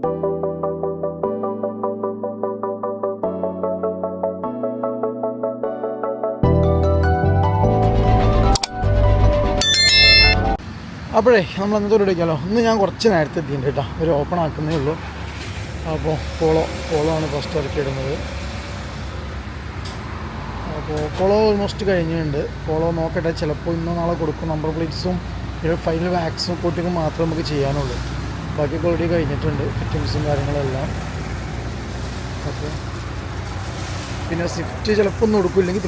അപ്പോഴേ നമ്മൾ അന്നത്തെ എടുക്കാമല്ലോ. ഇന്ന് ഞാൻ കുറച്ച് നേരത്തെ എത്തിയിട്ടുണ്ട് കേട്ടോ. ഒരു ഓപ്പൺ ആക്കുന്നേ ഉള്ളൂ. അപ്പോൾ പോളോ ആണ് ഫസ്റ്റ് ഇറക്കിയിടുന്നത്. അപ്പോൾ പോളോ ഓൾമോസ്റ്റ് കഴിഞ്ഞിട്ടുണ്ട്. പോളോ നോക്കട്ടെ, ചിലപ്പോൾ ഇന്നോ നാളെ കൊടുക്കും. നമ്പർ പ്ലേറ്റ്സും ഫൈനൽ വാക്സും കോട്ടിങ്ങും മാത്രമേ നമുക്ക് ചെയ്യാനുള്ളൂ. ബാക്കിയൊക്കെ ഓൾറെഡി കഴിഞ്ഞിട്ടുണ്ട്, ഫിറ്റിങ്സും കാര്യങ്ങളെല്ലാം. ഓക്കെ, പിന്നെ സ്വിഫ്റ്റ് ചിലപ്പോൾ ഒന്നും കൊടുക്കില്ലെങ്കിൽ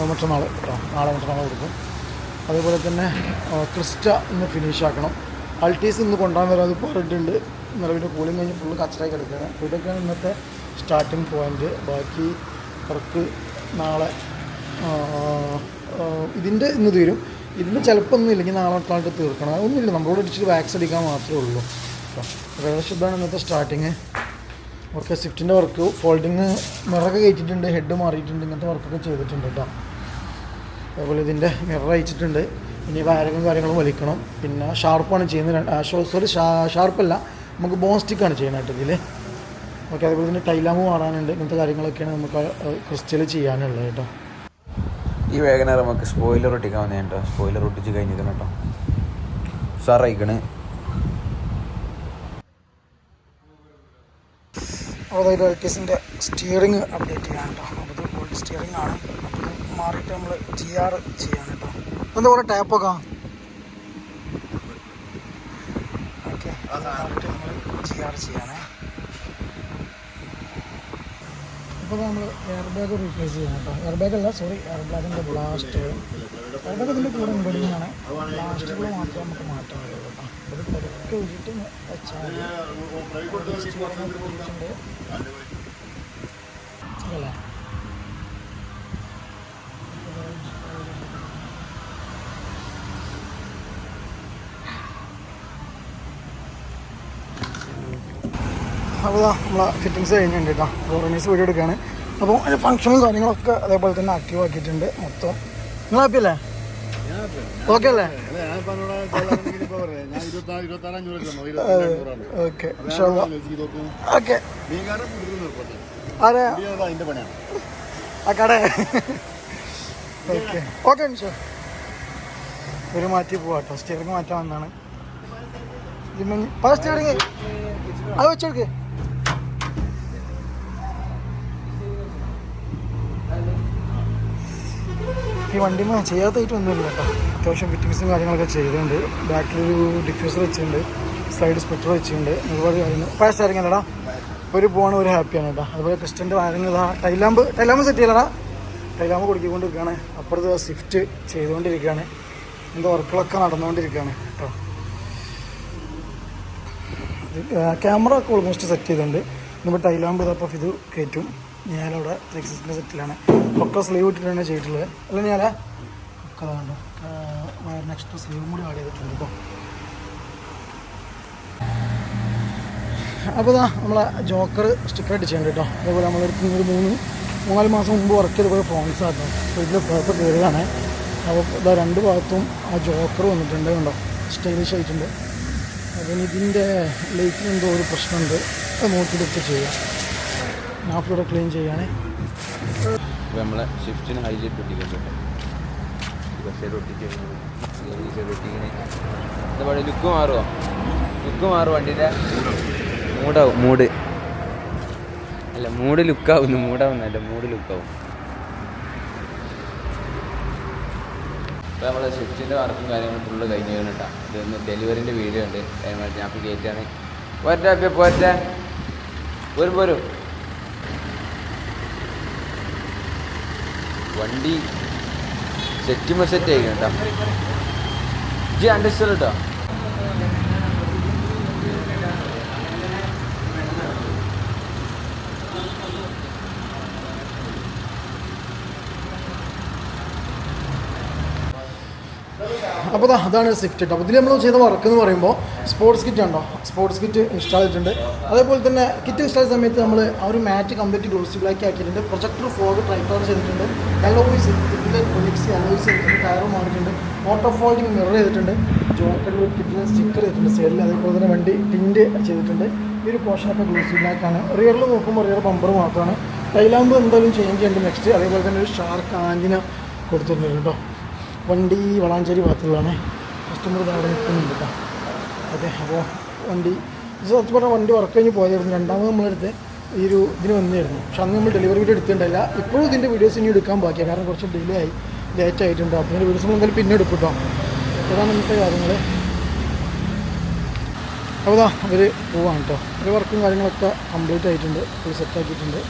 മറ്റന്നാൾ കേട്ടോ, മറ്റന്നാൾ കൊടുക്കും. അതേപോലെ തന്നെ ക്രിസ്റ്റ ഇന്ന് ഫിനിഷ് ആക്കണം. അൾട്ടീസ് ഇന്ന് കൊണ്ടുപോകാൻ വരാതെ പറഞ്ഞിട്ടുണ്ട്. നിലവിൽ കൂളിങ് കഴിഞ്ഞ് ഫുള്ള് കച്ചറായി കിടക്കുകയാണ്. അപ്പോൾ ഇതൊക്കെയാണ് ഇന്നത്തെ സ്റ്റാർട്ടിങ് പോയിൻ്റ്. ബാക്കി വർക്ക് നാളെ ഇതിൻ്റെ ഇന്ന് തീരും. ഇതിൻ്റെ ചിലപ്പോൾ ഒന്നും ഇല്ലെങ്കിൽ നാളെ മറ്റന്നാളായിട്ട് തീർക്കണം. ഒന്നുമില്ല, നമ്മളോട് അടിച്ചിട്ട് വാക്സ് അടിക്കാൻ മാത്രമേ ഉള്ളൂ. അപ്പോൾ ഏകദേശം ഇതാണ് ഇന്നത്തെ സ്റ്റാർട്ടിങ്. ഓക്കെ, സ്വിഫ്റ്റിൻ്റെ വർക്ക് ഫോൾഡിങ് മിററൊക്കെ കയറ്റിയിട്ടുണ്ട്, ഹെഡ് മാറിയിട്ടുണ്ട്, ഇങ്ങനത്തെ വർക്കൊക്കെ ചെയ്തിട്ടുണ്ട് കേട്ടോ. അതുപോലെ ഇതിൻ്റെ മിറർ അയച്ചിട്ടുണ്ട്. ഇനി വയറിങ്ങും കാര്യങ്ങളും വലിക്കണം. പിന്നെ ഷാർപ്പാണ് ചെയ്യുന്നത്. ഷാർപ്പല്ല, നമുക്ക് ബോൺ സ്റ്റിക്കാണ് ചെയ്യാനായിട്ട് ഇതിൽ. ഓക്കെ, അതുപോലെ തന്നെ ടൈലാമ്പ് മാറാനുണ്ട്. ഇങ്ങനത്തെ കാര്യങ്ങളൊക്കെയാണ് നമുക്ക് ക്രിസ്റ്റൽ ചെയ്യാനുള്ളത് കേട്ടോ. ഈ വേഗനർ നമുക്ക് സ്പോയിലർ ഒട്ടിക്കാൻ വന്നേ കേട്ടോ. സ്പോയിലർ ഒട്ടിച്ച് കഴിഞ്ഞിരിക്കണം കേട്ടോ. സാറയിക്കണ്. അതായത് എൽറ്റീസിൻ്റെ സ്റ്റിയറിങ് അപ്ഡേറ്റ് ചെയ്യാൻ കേട്ടോ. അപ്പോൾ ഇത് ഗോൾഡ് സ്റ്റിയറിംഗ് ആണ്. അപ്പോൾ മാറിയിട്ട് നമ്മൾ GR ചെയ്യാൻ കേട്ടോ. എന്താ പറയുക, ടാപ്പൊക്കെ ഓക്കെ, അത് മാറിയിട്ട് നമ്മൾ GR ചെയ്യാനേ. അപ്പോൾ നമ്മൾ എയർ ബാഗ് റീപ്ലേസ് ചെയ്യണം കേട്ടോ. എയർ ബാഗല്ല, സോറി, എയർ ബാഗിൻ്റെ ബ്ലാസ്റ്റ്. എയർ ബാഗ് ഇതിൻ്റെ കൂടെ ഇൻക്ലൂഡിംഗ് ആണ്. ബ്ലാസ്റ്റുകൾ മാത്രമേ നമുക്ക് മാറ്റാൻ കഴിയുള്ളൂ കേട്ടോ. ഒരു പരിക്ക് വെച്ചിട്ട് വെച്ചാൽ അല്ലേ. അപ്പോൾ നമ്മളെ ഫിറ്റിങ്സ് കഴിഞ്ഞിട്ടുണ്ട് കേട്ടോ. ഓർഗനൈസ് വീഡിയോ എടുക്കുകയാണ്. അപ്പോൾ അതിൻ്റെ ഫംഗ്ഷനും കാര്യങ്ങളൊക്കെ അതേപോലെ തന്നെ ആക്റ്റീവ് ആക്കിയിട്ടുണ്ട് മൊത്തം. നിങ്ങൾ ഹാപ്പി അല്ലേ? ഓക്കെ അല്ലേ? Okay okay. അതെ ആ കട ഓക്കെ ഓക്കെ നിഷോ. ഒരു മാറ്റി പോവാ കേട്ടോ. സ്റ്റിയറിങ് മാറ്റാൻ വന്നാണ്. പല സ്റ്റിയറിങ് അത് വെച്ചെടുക്ക്. ഈ വണ്ടിമ ചെയ്യാത്തായിട്ടൊന്നുമില്ല കേട്ടോ. അത്യാവശ്യം ഫിറ്റിങ്സും കാര്യങ്ങളൊക്കെ ചെയ്തിട്ടുണ്ട്. ബാക്കിലൊരു ഡിഫ്യൂസർ വെച്ചിട്ടുണ്ട്, സൈഡ് സ്പെക്ടർ വെച്ചിട്ടുണ്ട്, ഒരുപാട് കാര്യങ്ങൾ. പഴയ സ്റ്റിയറിങ് അല്ലടാ, ഒരു പോകണം, ഒരു ഹാപ്പിയാണ് കേട്ടോ. അതുപോലെ ക്രിസ്റ്റൻ്റെ വയറിങ് ഇതാ. ടൈലാമ്പ് സെറ്റ് ചെയ്യലടാ. ടൈലാമ്പ് കൊടുക്കിക്കൊണ്ടിരിക്കുകയാണ്. അപ്പുറത്ത് സ്വിഫ്റ്റ് ചെയ്തുകൊണ്ടിരിക്കുകയാണ്. എന്താ വർക്കുകളൊക്കെ നടന്നുകൊണ്ടിരിക്കുകയാണ് കേട്ടോ. ക്യാമറ ഒക്കെ ഓൾമോസ്റ്റ് സെറ്റ് ചെയ്തിട്ടുണ്ട്. നമ്മൾ ടൈലാമ്പ് ഇതപ്പോൾ ഇത് കയറ്റും. ഞാനവിടെ 360 സെറ്റിലാണ്. ഒക്കെ സ്ലീവ് ഇട്ടിട്ടാണ് ചെയ്തിട്ടുള്ളത്. അല്ല ഞാൻ ഒക്കെ അതാണ്ടോ വയറിന് എക്സ്ട്രാ സ്ലീവും കൂടി ആഡ് ചെയ്തിട്ടുണ്ട് കേട്ടോ. അപ്പോൾ ഇതാ നമ്മളെ ജോക്കർ സ്റ്റിക്കർ അടിച്ചിട്ടുണ്ട് കേട്ടോ. അതേപോലെ നമ്മളെടുത്ത് ഒരു 3-4 മാസം മുമ്പ് വർക്ക് ചെയ്തപോലെ ഫ്രോൺസ് ആയിരുന്നു. അപ്പോൾ ഇതിൽ പേപ്പർ കയറിയതാണ്. അപ്പോൾ ഇതാ 2 ഭാഗത്തും ആ ജോക്കർ വന്നിട്ടുണ്ട് കണ്ടോ, സ്റ്റൈലിഷ് ആയിട്ടുണ്ട്. അതിന് ഇതിൻ്റെ ലൈറ്റിന് എന്തോ ഒരു പ്രശ്നമുണ്ട്. അത് നോക്കിയെടുത്ത് ചെയ്യാം. നാഫിലൂടെ ക്ലീൻ ചെയ്യാനേ. ഇപ്പോൾ നമ്മളെ ഷിഫ്റ്റിന് ഹൈലൈറ്റ് ഒട്ടിക്കുന്നുണ്ട്. എന്താ പറയുക, ലുക്ക് മാറുമോ വണ്ടിയുടെ മൂഡ് അല്ല, മൂഡ് ലുക്കാവുന്നു. മൂടാവുന്നല്ല, മൂഡ് ലുക്കാവും. ഇപ്പോൾ നമ്മളെ ഷിഫ്റ്റിൻ്റെ വർക്കും കാര്യങ്ങളും ഫുള്ള് കഴിഞ്ഞ് കേട്ടോ. ഇതൊന്ന് ഡെലിവറിൻ്റെ വീഡിയോ ഉണ്ട്. ഞാൻ കയറ്റാണ്. പോരാ പോരും വണ്ടി സെറ്റ് ആയി കേട്ടോ. അണ്ടർസ്റ്റാൻഡ് കേട്ടോ. അപ്പോൾ അതാണ് സ്വിഫ്റ്റ് കേട്ടോ. അപ്പോൾ ഇതിൽ നമ്മൾ ചെയ്ത വർക്ക് എന്ന് പറയുമ്പോൾ സ്പോർട്സ് കിറ്റ് ഉണ്ടോ, സ്പോർട്സ് കിറ്റ് ഇൻസ്റ്റാൾ ചെയ്തിട്ടുണ്ട്. അതേപോലെ തന്നെ കിറ്റ് ഇൻസ്റ്റാൾ ചെയ്യുന്ന സമയത്ത് നമ്മൾ ആ ഒരു മാറ്റ് കംപ്ലീറ്റ് ഗ്ലോസി ബ്ലാക്ക് ആക്കിയിട്ടുണ്ട്. പ്രൊജക്ടർ ഫോഗ് ട്രൈക്കോർ ചെയ്തിട്ടുണ്ട്. അലോയ്സ് ഇതിലെ പ്രൊജക്ട്സ് അലോയ്സ് ചെയ്തിട്ടുണ്ട്. ടയറും മാറിയിട്ടുണ്ട്. ഓട്ടോ ഫോൾഡിങ് മിറർ ചെയ്തിട്ടുണ്ട്. ജോക്കറിൽ ഒരു കിറ്റിന് സ്റ്റിക്കർ ചെയ്തിട്ടുണ്ട് സൈഡിൽ. അതേപോലെ തന്നെ വണ്ടി ടിൻറ്റ് ചെയ്തിട്ടുണ്ട്. ഈ ഒരു പോർഷനൊക്കെ ഗ്ലോസി ബ്ലാക്കാണ്. റിയറിൽ നോക്കുമ്പോൾ റിയർ ബമ്പർ മാത്രമാണ്. ടൈലാകുമ്പോൾ എന്തായാലും ചേഞ്ച് ചെയ്യേണ്ടത് നെക്സ്റ്റ്. അതേപോലെ തന്നെ ഒരു ഷാർക്ക് ആൻറ്റിന കൊടുത്തിട്ടുണ്ട് കേട്ടോ. വണ്ടി വളാഞ്ചേരി ഭാഗത്തുള്ളതാണ്. കസ്റ്റമർ അവിടെ നിൽക്കുന്നുണ്ട് കേട്ടോ. അതെ, അപ്പോൾ വണ്ടി ഇത് സത്യം പറഞ്ഞാൽ വണ്ടി വർക്ക് കഴിഞ്ഞ് പോയായിരുന്നു. രണ്ടാമത് നമ്മളെടുത്ത് ഈ ഒരു ഇതിന് വന്നായിരുന്നു. പക്ഷെ അന്ന് നമ്മൾ ഡെലിവറി വീഡിയോ എടുത്തിട്ടുണ്ടായില്ല. ഇപ്പോഴും ഇതിൻ്റെ വീഡിയോസ് ഇനി എടുക്കാൻ ബാക്കിയാണ്, കാരണം കുറച്ച് ഡിലേ ആയി, ലേറ്റ് ആയിട്ടുണ്ട്. അതിൻ്റെ വീഡിയോസ് നമ്മൾ എന്തായാലും പിന്നെ എടുക്കും കേട്ടോ. അതാണ് ഇന്നത്തെ കാര്യങ്ങൾ. അപ്പോൾ അവർ പോവാണ് കേട്ടോ. ഒരു വർക്കും കാര്യങ്ങളൊക്കെ കംപ്ലീറ്റ് ആയിട്ടുണ്ട്, ഫുൾ സെറ്റാക്കിയിട്ടുണ്ട്.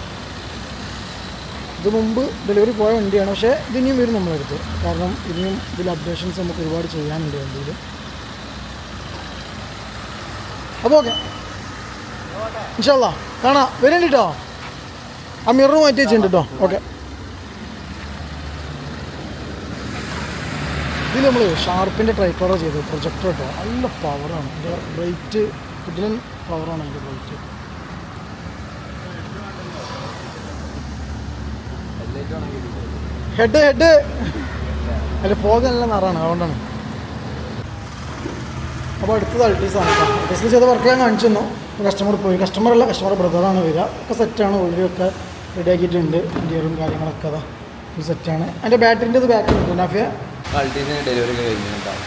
ഇത് മുമ്പ് ഡെലിവറി പോയ വണ്ടിയാണ്, പക്ഷേ ഇതിനിയും വരും നമ്മളെടുത്ത്, കാരണം ഇനിയും ഇതിൽ അപ്ഡേഷൻസ് നമുക്ക് ഒരുപാട് ചെയ്യാനുണ്ട് വണ്ടിയിൽ. അപ്പോൾ ഓക്കെ, ഇൻഷാ അല്ലാ കാണാം. വരേണ്ടി കേട്ടോ. ആ മിറർ മാറ്റി വെച്ചിട്ടുണ്ട് കേട്ടോ. ഓക്കെ, ഇതിൽ നമ്മൾ ഷാർപ്പിൻ്റെ ട്രൈപ്പോറ ചെയ്തത് പ്രൊജക്ടർ കേട്ടോ. നല്ല പവറാണ് അതിൻ്റെ ബ്രൈറ്റ്, കിടിലൻ പവറാണ് അതിൻ്റെ ബ്രൈറ്റ്. ഹെഡ് അതിൽ ഫോഗ് നല്ല നിറാണ്, അതുകൊണ്ടാണ്. അപ്പോൾ അടുത്തത് അൾട്ടീസാണ് കേട്ടോ. അൾട്ടീസിൽ ചെയ്ത വർക്ക് ഞാൻ കാണിച്ചു തന്നു. കസ്റ്റമർ പോയി, കസ്റ്റമറല്ല കസ്റ്റമർ ബ്രദറാണ് വരിക. ഒക്കെ സെറ്റാണ്, ഉള്ളിലൊക്കെ റെഡിയാക്കിയിട്ടുണ്ട്. ഇൻറ്റീരിയറും കാര്യങ്ങളൊക്കെ അതാ ഫുൾ സെറ്റാണ്. അതിൻ്റെ ബാറ്ററിൻ്റെ ബാക്ക് ഉണ്ട് നാഫിയ. അൾട്ടീസിന് ഡെലിവറി ഒക്കെ കഴിഞ്ഞിട്ടുണ്ടാവും.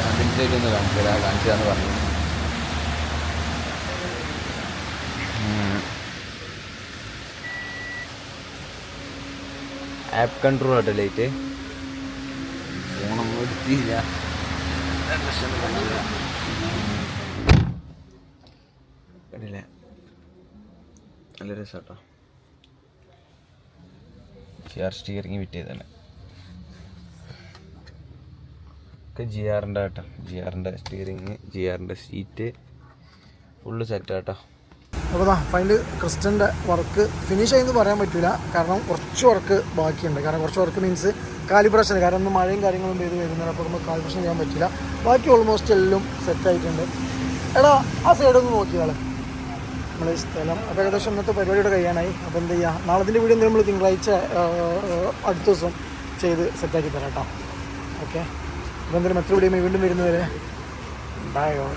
അഡ്മിറ്റായിട്ടൊന്ന് കാണിച്ചതാന്ന് പറഞ്ഞു. ആപ്പ് കൺട്രോൾ ആട്ടോ ലൈറ്റ്. ഫോണൊന്നും എടുത്തില്ല. കണ്ടില്ലേ, നല്ല രസമാട്ടോ. സ്റ്റിയറിങ് ഫിറ്റ് ചെയ്താണ് ഒക്കെ GR-ൻ്റെ കേട്ടോ. GR-ൻ്റെ സ്റ്റിയറിങ്, GR-ൻ്റെ സീറ്റ് ഫുള്ള് സെറ്റാട്ടോ. അപ്പോൾ ഫൈനൽ ക്രിസ്റ്റൻ്റെ വർക്ക് ഫിനിഷ് ആയെന്ന് പറയാൻ പറ്റില്ല, കാരണം കുറച്ച് വർക്ക് ബാക്കിയുണ്ട്. കാരണം കുറച്ച് വർക്ക് മീൻസ് കാലിബ്രേഷൻ, കാരണം ഒന്ന് മഴയും കാര്യങ്ങളും പെയ്ത് വരുന്നത്, അപ്പോൾ നമുക്ക് കാലിബ്രേഷൻ ചെയ്യാൻ പറ്റില്ല. ബാക്കി ഓൾമോസ്റ്റ് എല്ലാം സെറ്റായിട്ടുണ്ട്. എടാ ആ സൈഡൊന്ന് നോക്കിയാൽ നമ്മളെ സ്ഥലം. അപ്പോൾ ഏകദേശം ഇന്നത്തെ പരിപാടിയുടെ കഴിയാനായി. അപ്പോൾ എന്ത് ചെയ്യുക, നാളത്തിൻ്റെ വീഡിയോ എന്തെങ്കിലും നമ്മൾ തിങ്കളാഴ്ച അടുത്ത ദിവസം ചെയ്ത് സെറ്റാക്കി തരാം കേട്ടോ. ഓക്കെ, അപ്പോൾ എന്തെങ്കിലും മറ്റൊരു വീഡിയോ വീണ്ടും വരുന്നവരെ ബൈ ഓൾ.